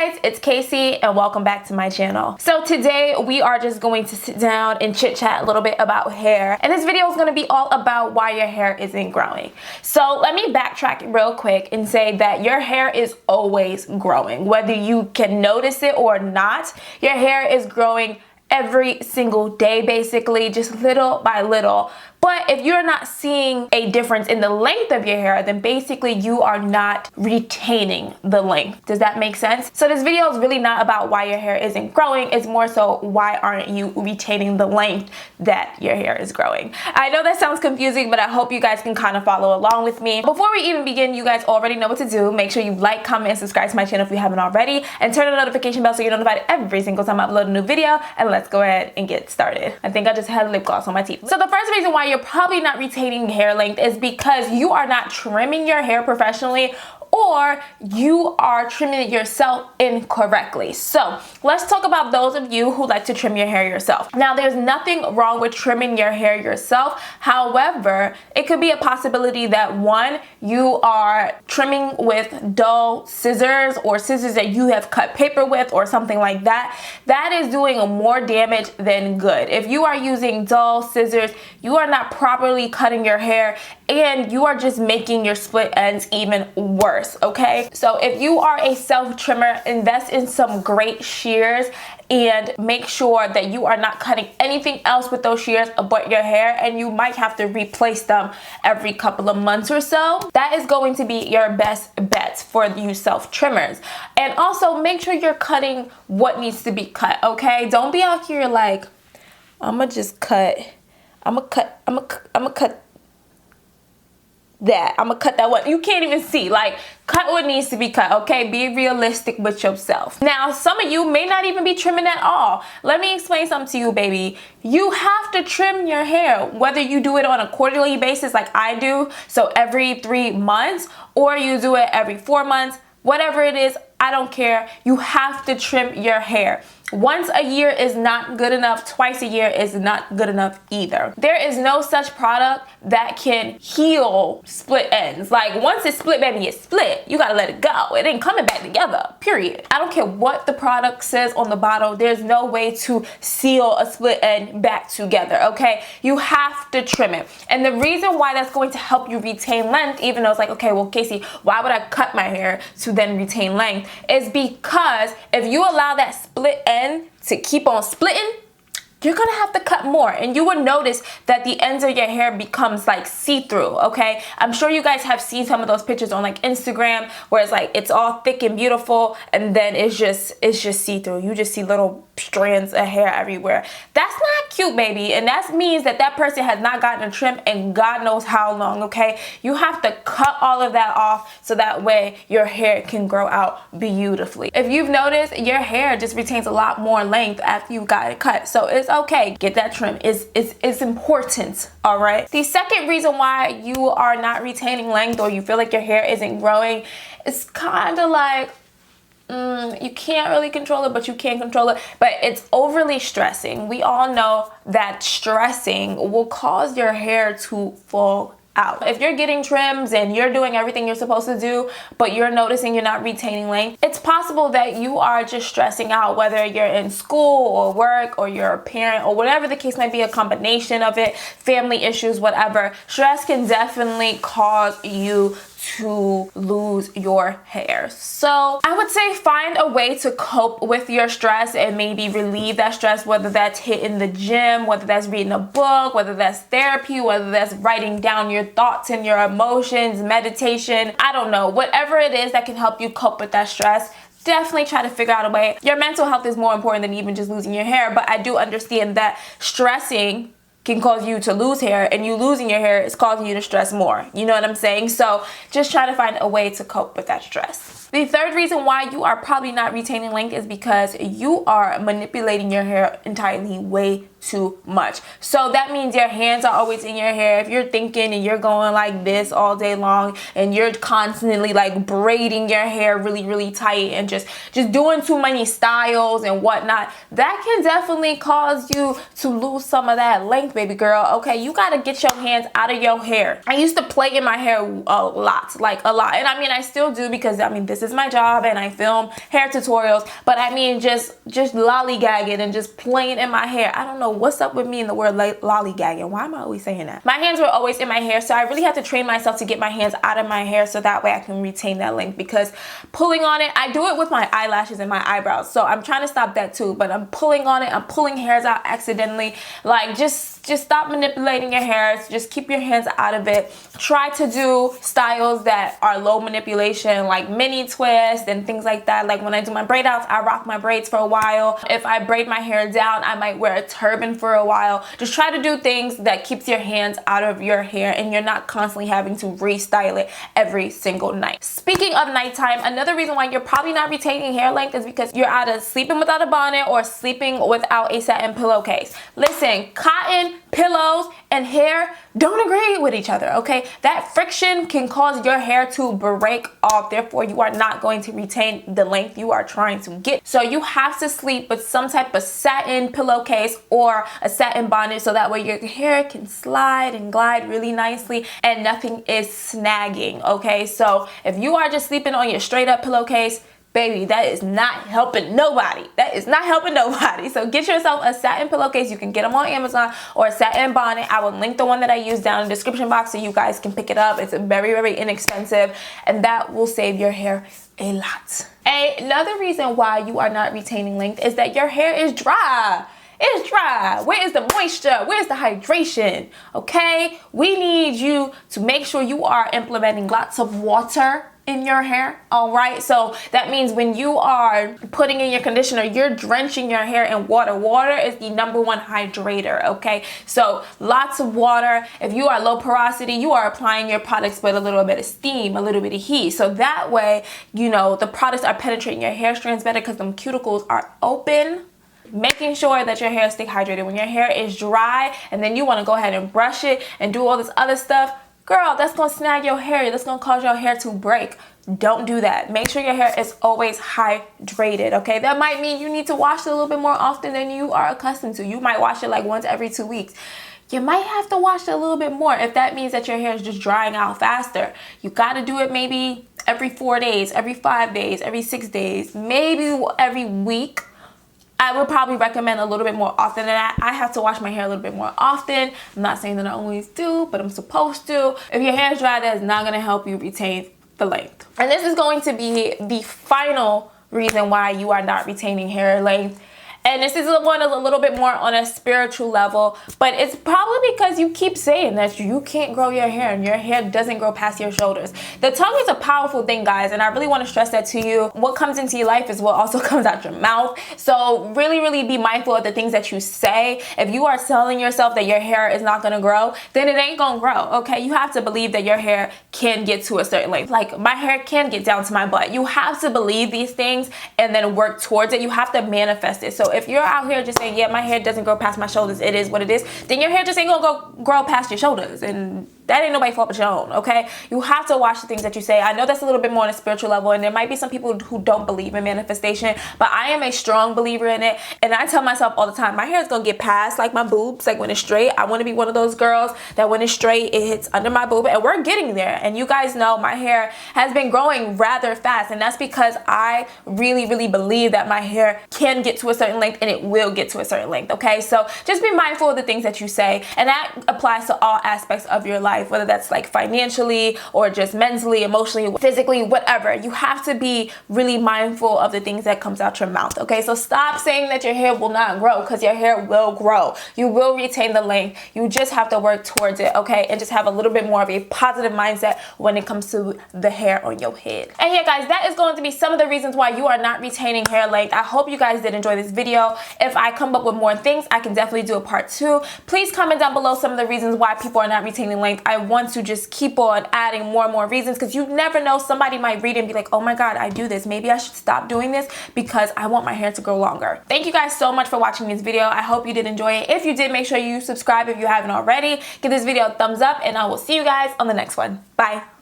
guys, it's Casey and welcome back to my channel. So today we are just going to sit down and chit chat a little bit about hair, and this video is going to be all about why your hair isn't growing. So let me backtrack real quick and say that your hair is always growing. Whether you can notice it or not, your hair is growing every single day, basically, just little by little. But if you're not seeing a difference in the length of your hair, then basically you are not retaining the length. Does that make sense? So this video is really not about why your hair isn't growing. It's more so why aren't you retaining the length that your hair is growing. I know that sounds confusing, but I hope you guys can kind of follow along with me. Before we even begin, you guys already know what to do. Make sure you like, comment, and subscribe to my channel if you haven't already, and turn on the notification bell so you're notified every single time I upload a new video. And let's go ahead and get started. I think I just had lip gloss on my teeth. So the first reason why you're probably not retaining hair length is because you are not trimming your hair professionally, or you are trimming it yourself incorrectly. So let's talk about those of you who like to trim your hair yourself. Now, there's nothing wrong with trimming your hair yourself. However, it could be a possibility that one, you are trimming with dull scissors or scissors that you have cut paper with or something like that. That is doing more damage than good. If you are using dull scissors, you are not properly cutting your hair and you are just making your split ends even worse. Okay, so if you are a self trimmer, invest in some great shears and make sure that you are not cutting anything else with those shears but your hair, and you might have to replace them every couple of months or so. That is going to be your best bet for you self trimmers. And also make sure you're cutting what needs to be cut. Okay, don't be out here like, I'm gonna cut that. I'm gonna cut that one. You can't even see. Like, cut what needs to be cut, okay? Be realistic with yourself. Now, some of you may not even be trimming at all. Let me explain something to you, baby. You have to trim your hair, whether you do it on a quarterly basis like I do, so every 3 months, or you do it every 4 months, whatever it is, I don't care. You have to trim your hair. Once a year is not good enough. Twice a year is not good enough either. There is no such product that can heal split ends. Like, once it's split, baby, it's split. You gotta let it go. It ain't coming back together, period. I don't care what the product says on the bottle. There's no way to seal a split end back together, okay? You have to trim it. And the reason why that's going to help you retain length, even though it's like, okay, well, Casey, why would I cut my hair to then retain length? Is because if you allow that split end to keep on splitting, you're gonna have to cut more, and you will notice that the ends of your hair becomes like see-through. Okay, I'm sure you guys have seen some of those pictures on like Instagram where it's like it's all thick and beautiful and then it's just see-through. You just see little strands of hair everywhere. That's not cute, baby, and that means that that person has not gotten a trim and God knows how long. Okay, you have to cut all of that off so that way your hair can grow out beautifully. If you've noticed, your hair just retains a lot more length after you got it cut, so it's okay, get that trim. It's important. All right, the second reason why you are not retaining length or you feel like your hair isn't growing, it's kind of like you can't really control it, but you can control it, but it's overly stressing. We all know that stressing will cause your hair to fall out. If you're getting trims and you're doing everything you're supposed to do, but you're noticing you're not retaining length, it's possible that you are just stressing out, whether you're in school or work or you're a parent or whatever the case might be, a combination of it, family issues, whatever. Stress can definitely cause you to lose your hair. So I would say find a way to cope with your stress and maybe relieve that stress, whether that's hitting the gym, whether that's reading a book, whether that's therapy, whether that's writing down your thoughts and your emotions, meditation, I don't know, whatever it is that can help you cope with that stress. Definitely try to figure out a way. Your mental health is more important than even just losing your hair, but I do understand that stressing can cause you to lose hair, and you losing your hair is causing you to stress more. You know what I'm saying? So just try to find a way to cope with that stress. The third reason why you are probably not retaining length is because you are manipulating your hair entirely way too much. So that means your hands are always in your hair. If you're thinking and you're going like this all day long and you're constantly like braiding your hair really tight and just doing too many styles and whatnot, that can definitely cause you to lose some of that length, baby girl. Okay, you gotta get your hands out of your hair. I used to play in my hair a lot, like a lot, and I mean I still do, because I mean this is my job and I film hair tutorials, but I mean just lollygagging and just playing in my hair. I don't know what's up with me in the word lollygagging. Why am I always saying that? My hands were always in my hair, so I really have to train myself to get my hands out of my hair so that way I can retain that length, because pulling on it, I do it with my eyelashes and my eyebrows, so I'm trying to stop that too, but I'm pulling on it, I'm pulling hairs out accidentally. Like just stop manipulating your hair. Just keep your hands out of it. Try to do styles that are low manipulation, like mini twist and things like that. Like when I do my braid outs, I rock my braids for a while. If I braid my hair down, I might wear a turban for a while. Just try to do things that keeps your hands out of your hair and you're not constantly having to restyle it every single night. Speaking of nighttime, another reason why you're probably not retaining hair length is because you're either sleeping without a bonnet or sleeping without a satin pillowcase. Listen, cotton, pillows, and hair don't agree with each other, okay? That friction can cause your hair to break off. Therefore, you are not going to retain the length you are trying to get. So you have to sleep with some type of satin pillowcase or a satin bonnet so that way your hair can slide and glide really nicely and nothing is snagging, okay? So if you are just sleeping on your straight up pillowcase, baby, that is not helping nobody. That is not helping nobody. So get yourself a satin pillowcase. You can get them on Amazon, or a satin bonnet. I will link the one that I use down in the description box so you guys can pick it up. It's very inexpensive, and that will save your hair a lot. Another reason why you are not retaining length is that your hair is dry. It's dry. Where is the moisture? Where's the hydration? Okay? We need you to make sure you are implementing lots of water in your hair. All right, so that means when you are putting in your conditioner, you're drenching your hair in water. Water is the #1 hydrator. Okay, so lots of water. If you are low porosity, you are applying your products with a little bit of steam, a little bit of heat, so that way, you know, the products are penetrating your hair strands better because them cuticles are open. Making sure that your hair stays hydrated. When your hair is dry and then you want to go ahead and brush it and do all this other stuff, girl, that's gonna snag your hair. That's gonna cause your hair to break. Don't do that. Make sure your hair is always hydrated, okay? That might mean you need to wash it a little bit more often than you are accustomed to. You might wash it like once every 2 weeks. You might have to wash it a little bit more if that means that your hair is just drying out faster. You gotta do it maybe every 4 days, every 5 days, every 6 days, maybe every week. I would probably recommend a little bit more often than that. I have to wash my hair a little bit more often. I'm not saying that I always do, but I'm supposed to. If your hair is dry, that is not going to help you retain the length. And this is going to be the final reason why you are not retaining hair length. And this is one a little bit more on a spiritual level, but it's probably because you keep saying that you can't grow your hair and your hair doesn't grow past your shoulders. The tongue is a powerful thing, guys, and I really want to stress that to you. What comes into your life is what also comes out your mouth. So really be mindful of the things that you say. If you are telling yourself that your hair is not going to grow, then it ain't going to grow, okay? You have to believe that your hair can get to a certain length. Like, my hair can get down to my butt. You have to believe these things and then work towards it. You have to manifest it. So if you're out here just saying, yeah, my hair doesn't grow past my shoulders, it is what it is, then your hair just ain't gonna grow past your shoulders, and that ain't nobody's fault but your own, okay? You have to watch the things that you say. I know that's a little bit more on a spiritual level, and there might be some people who don't believe in manifestation, but I am a strong believer in it, and I tell myself all the time, my hair is gonna get past like my boobs, like when it's straight. I want to be one of those girls that when it's straight, it hits under my boob, and we're getting there. And you guys know my hair has been growing rather fast, and that's because I really believe that my hair can get to a certain length, and it will get to a certain length, okay? So just be mindful of the things that you say, and that applies to all aspects of your life, whether that's like financially or just mentally, emotionally, physically, whatever. You have to be really mindful of the things that comes out your mouth, okay? So stop saying that your hair will not grow, because your hair will grow. You will retain the length. You just have to work towards it, okay? And just have a little bit more of a positive mindset when it comes to the hair on your head. And yeah, guys, that is going to be some of the reasons why you are not retaining hair length. I hope you guys did enjoy this video. If I come up with more things, I can definitely do a part 2. Please comment down below some of the reasons why people are not retaining length. I want to just keep on adding more and more reasons, because you never know, somebody might read it and be like, oh my god, I do this, maybe I should stop doing this because I want my hair to grow longer. Thank you guys so much for watching this video. I hope you did enjoy it. If you did, make sure you subscribe if you haven't already. Give this video a thumbs up, and I will see you guys on the next one. Bye.